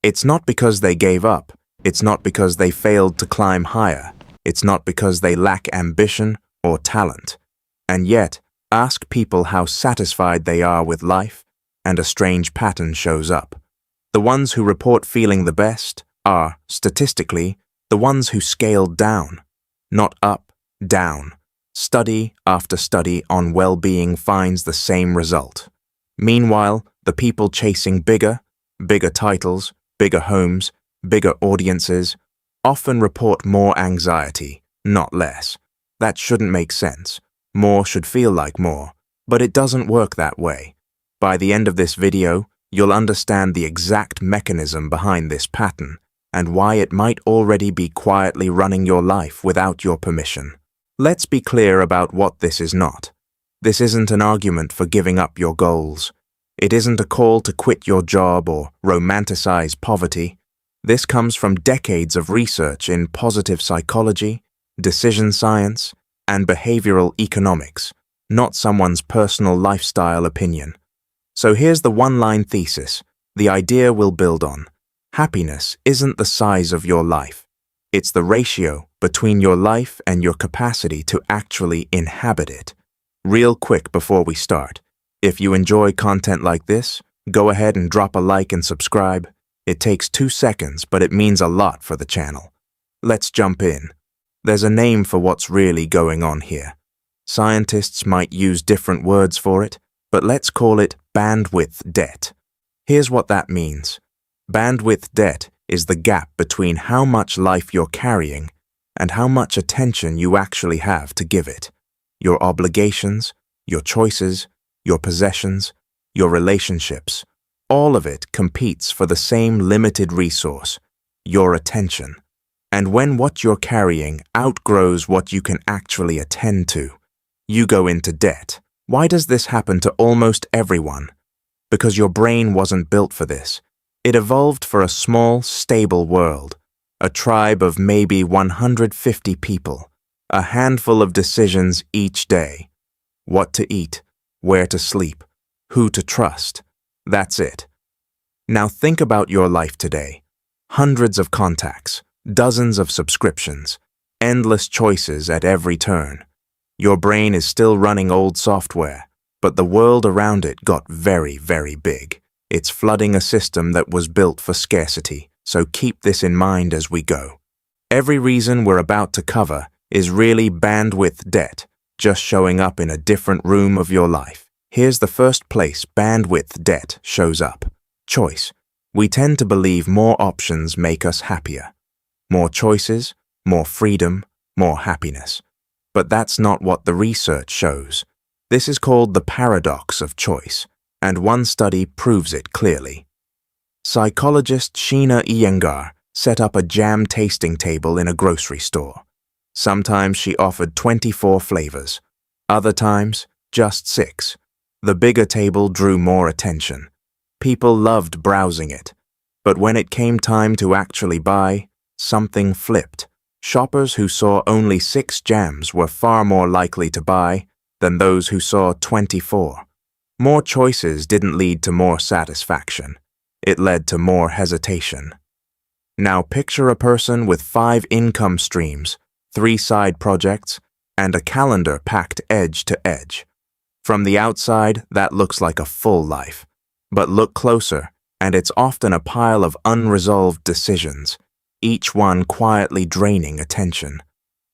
It's not because they gave up. It's not because they failed to climb higher. It's not because they lack ambition or talent. And yet, ask people how satisfied they are with life, and a strange pattern shows up. The ones who report feeling the best are, statistically, the ones who scaled down, not up, down. Study after study on well-being finds the same result. Meanwhile, the people chasing bigger titles, bigger homes, bigger audiences, often report more anxiety, not less. That shouldn't make sense. More should feel like more, but it doesn't work that way. By the end of this video, you'll understand the exact mechanism behind this pattern and why it might already be quietly running your life without your permission. Let's be clear about what this is not. This isn't an argument for giving up your goals. It isn't a call to quit your job or romanticize poverty. This comes from decades of research in positive psychology, decision science, and behavioral economics, not someone's personal lifestyle opinion. So here's the one-line thesis, the idea we'll build on. Happiness isn't the size of your life. It's the ratio between your life and your capacity to actually inhabit it. Real quick before we start, if you enjoy content like this, go ahead and drop a like and subscribe. It takes 2 seconds, but it means a lot for the channel. Let's jump in. There's a name for what's really going on here. Scientists might use different words for it, but let's call it bandwidth debt. Here's what that means. Bandwidth debt is the gap between how much life you're carrying and how much attention you actually have to give it. Your obligations, your choices, your possessions, your relationships, all of it competes for the same limited resource, your attention. And when what you're carrying outgrows what you can actually attend to, you go into debt. Why does this happen to almost everyone? Because your brain wasn't built for this. It evolved for a small, stable world, a tribe of maybe 150 people, a handful of decisions each day. What to eat, where to sleep, who to trust. That's it. Now think about your life today. Hundreds of contacts, dozens of subscriptions, endless choices at every turn. Your brain is still running old software, but the world around it got very, very big. It's flooding a system that was built for scarcity, so keep this in mind as we go. Every reason we're about to cover is really bandwidth debt, just showing up in a different room of your life. Here's the first place bandwidth debt shows up. Choice. We tend to believe more options make us happier. More choices, more freedom, more happiness. But that's not what the research shows. This is called the paradox of choice, and one study proves it clearly. Psychologist Sheena Iyengar set up a jam tasting table in a grocery store. Sometimes she offered 24 flavors, other times just 6. The bigger table drew more attention. People loved browsing it. But when it came time to actually buy, something flipped. Shoppers who saw only 6 jams were far more likely to buy than those who saw 24. More choices didn't lead to more satisfaction. It led to more hesitation. Now picture a person with 5 income streams, 3 side projects, and a calendar packed edge to edge. From the outside, that looks like a full life. But look closer, and it's often a pile of unresolved decisions, each one quietly draining attention.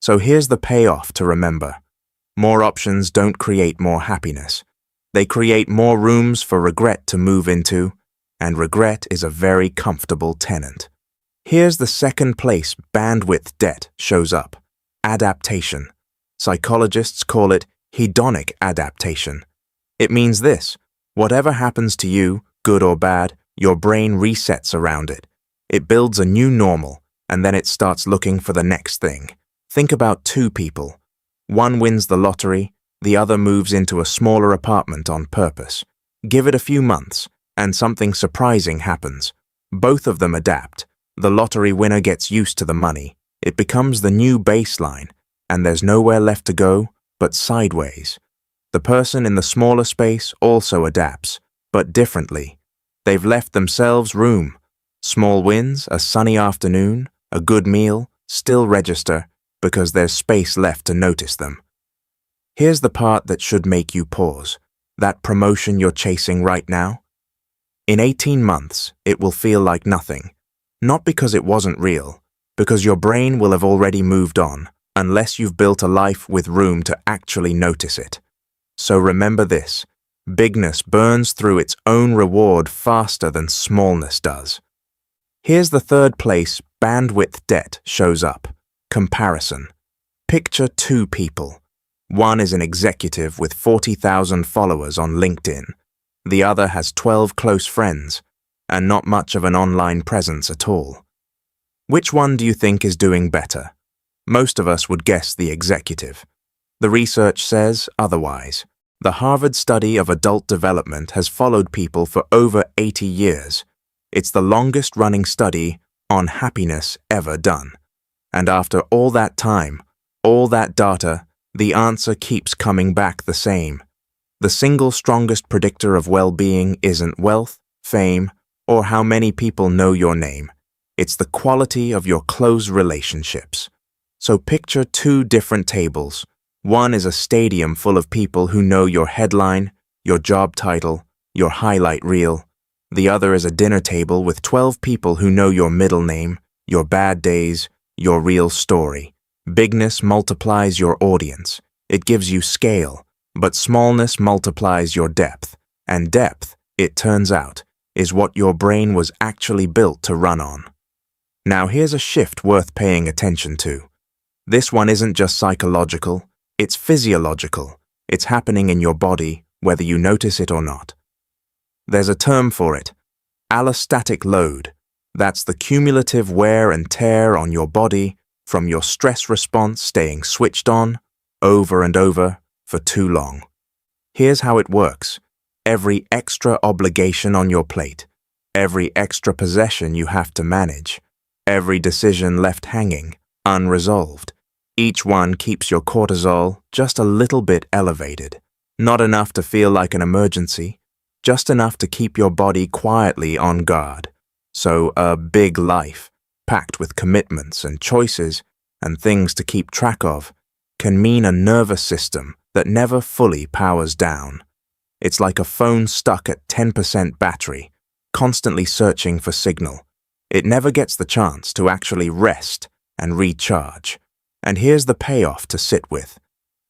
So here's the payoff to remember. More options don't create more happiness. They create more rooms for regret to move into, and regret is a very comfortable tenant. Here's the second place bandwidth debt shows up. Adaptation. Psychologists call it hedonic adaptation. It means this: whatever happens to you, good or bad, your brain resets around it. It builds a new normal, and then it starts looking for the next thing. Think about 2 people. One wins the lottery, the other moves into a smaller apartment on purpose. Give it a few months, and something surprising happens. Both of them adapt. The lottery winner gets used to the money. It becomes the new baseline, and there's nowhere left to go but sideways. The person in the smaller space also adapts, but differently. They've left themselves room. Small wins, a sunny afternoon, a good meal, still register because there's space left to notice them. Here's the part that should make you pause. That promotion you're chasing right now? In 18 months, it will feel like nothing. Not because it wasn't real, because your brain will have already moved on, unless you've built a life with room to actually notice it. So remember this, bigness burns through its own reward faster than smallness does. Here's the third place bandwidth debt shows up, comparison. Picture two people. One is an executive with 40,000 followers on LinkedIn. The other has 12 close friends, and not much of an online presence at all. Which one do you think is doing better? Most of us would guess the executive. The research says otherwise. The Harvard study of adult development has followed people for over 80 years. It's the longest-running study on happiness ever done. And after all that time, all that data, the answer keeps coming back the same. The single strongest predictor of well-being isn't wealth, fame, or how many people know your name. It's the quality of your close relationships. So picture two different tables. One is a stadium full of people who know your headline, your job title, your highlight reel. The other is a dinner table with 12 people who know your middle name, your bad days, your real story. Bigness multiplies your audience. It gives you scale. But smallness multiplies your depth, and depth, it turns out, is what your brain was actually built to run on. Now here's a shift worth paying attention to. This one isn't just psychological, it's physiological. It's happening in your body, whether you notice it or not. There's a term for it, allostatic load. That's the cumulative wear and tear on your body from your stress response staying switched on, over and over, for too long. Here's how it works. Every extra obligation on your plate, every extra possession you have to manage, every decision left hanging, unresolved. Each one keeps your cortisol just a little bit elevated. Not enough to feel like an emergency, just enough to keep your body quietly on guard. So a big life, packed with commitments and choices and things to keep track of, can mean a nervous system that never fully powers down. It's like a phone stuck at 10% battery, constantly searching for signal. It never gets the chance to actually rest and recharge. And here's the payoff to sit with.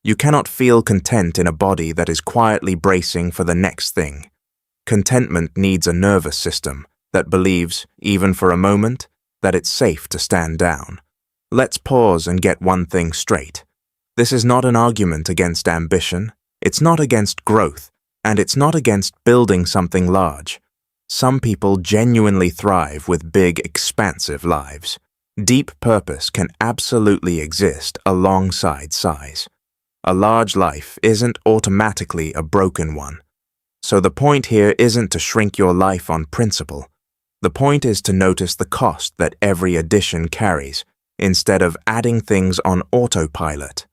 You cannot feel content in a body that is quietly bracing for the next thing. Contentment needs a nervous system that believes, even for a moment, that it's safe to stand down. Let's pause and get one thing straight. This is not an argument against ambition, it's not against growth, and it's not against building something large. Some people genuinely thrive with big, expansive lives. Deep purpose can absolutely exist alongside size. A large life isn't automatically a broken one. So the point here isn't to shrink your life on principle. The point is to notice the cost that every addition carries, instead of adding things on autopilot.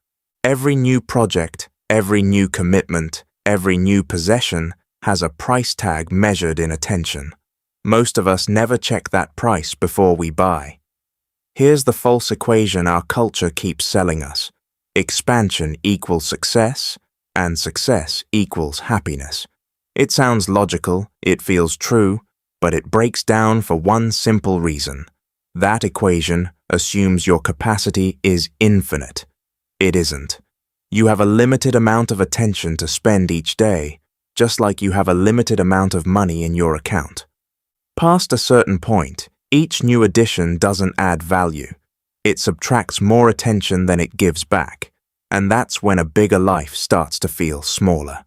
Every new project, every new commitment, every new possession has a price tag measured in attention. Most of us never check that price before we buy. Here's the false equation our culture keeps selling us. Expansion equals success, and success equals happiness. It sounds logical, it feels true, but it breaks down for one simple reason. That equation assumes your capacity is infinite. It isn't. You have a limited amount of attention to spend each day, just like you have a limited amount of money in your account. Past a certain point, each new addition doesn't add value. It subtracts more attention than it gives back, and that's when a bigger life starts to feel smaller.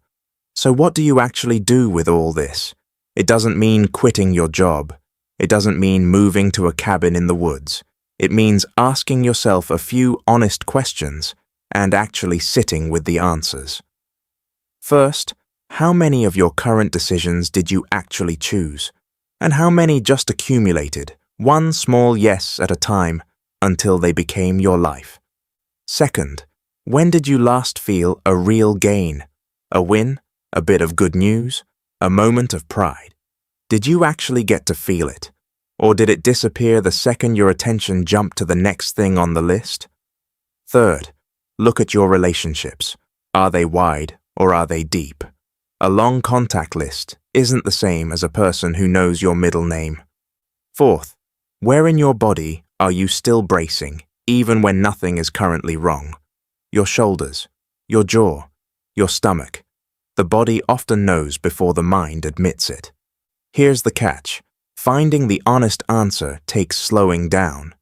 So what do you actually do with all this? It doesn't mean quitting your job. It doesn't mean moving to a cabin in the woods. It means asking yourself a few honest questions and actually sitting with the answers. First, how many of your current decisions did you actually choose? And how many just accumulated, one small yes at a time, until they became your life? Second, when did you last feel a real gain? A win? A bit of good news? A moment of pride? Did you actually get to feel it? Or did it disappear the second your attention jumped to the next thing on the list? Third, look at your relationships. Are they wide or are they deep? A long contact list isn't the same as a person who knows your middle name. Fourth, where in your body are you still bracing, even when nothing is currently wrong? Your shoulders, your jaw, your stomach. The body often knows before the mind admits it. Here's the catch. Finding the honest answer takes slowing down.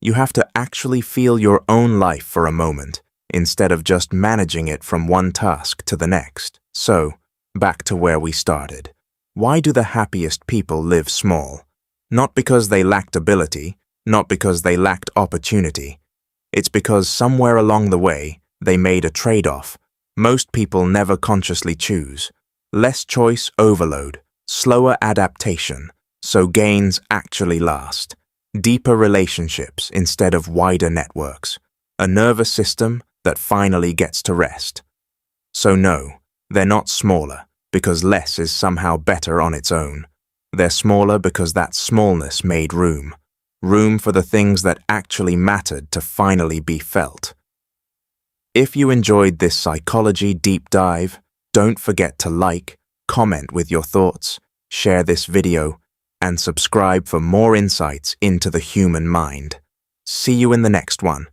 You have to actually feel your own life for a moment, instead of just managing it from one task to the next. So, back to where we started. Why do the happiest people live small? Not because they lacked ability, not because they lacked opportunity. It's because somewhere along the way, they made a trade-off. Most people never consciously choose. Less choice overload, slower adaptation, so gains actually last. Deeper relationships instead of wider networks. A nervous system that finally gets to rest. So no, they're not smaller because less is somehow better on its own. They're smaller because that smallness made room. Room for the things that actually mattered to finally be felt. If you enjoyed this psychology deep dive, don't forget to like, comment with your thoughts, share this video, and subscribe for more insights into the human mind. See you in the next one.